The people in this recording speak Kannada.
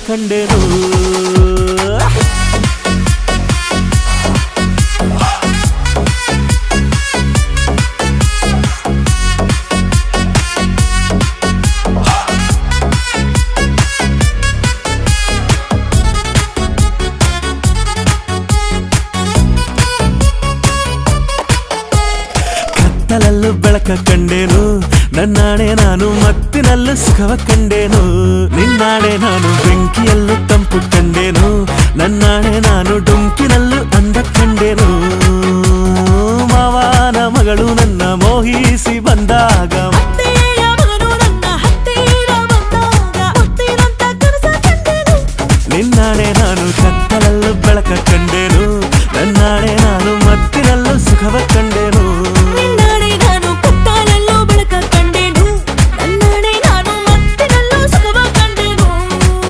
ಕಂಡೆನು ಕತ್ತಲಲ್ಲೂ ಬೆಳಕ ಕಂಡೇನು ನನ್ನಾಣೆ ನಾನು ಮತ್ತಿನಲ್ಲೂ ಸುಖವ ಕಂಡೇನು ನಿನ್ನಾಣೆ ನಾನು ಬೆಂಕಿಯಲ್ಲೂ ತಂಪು ಕಂಡೇನು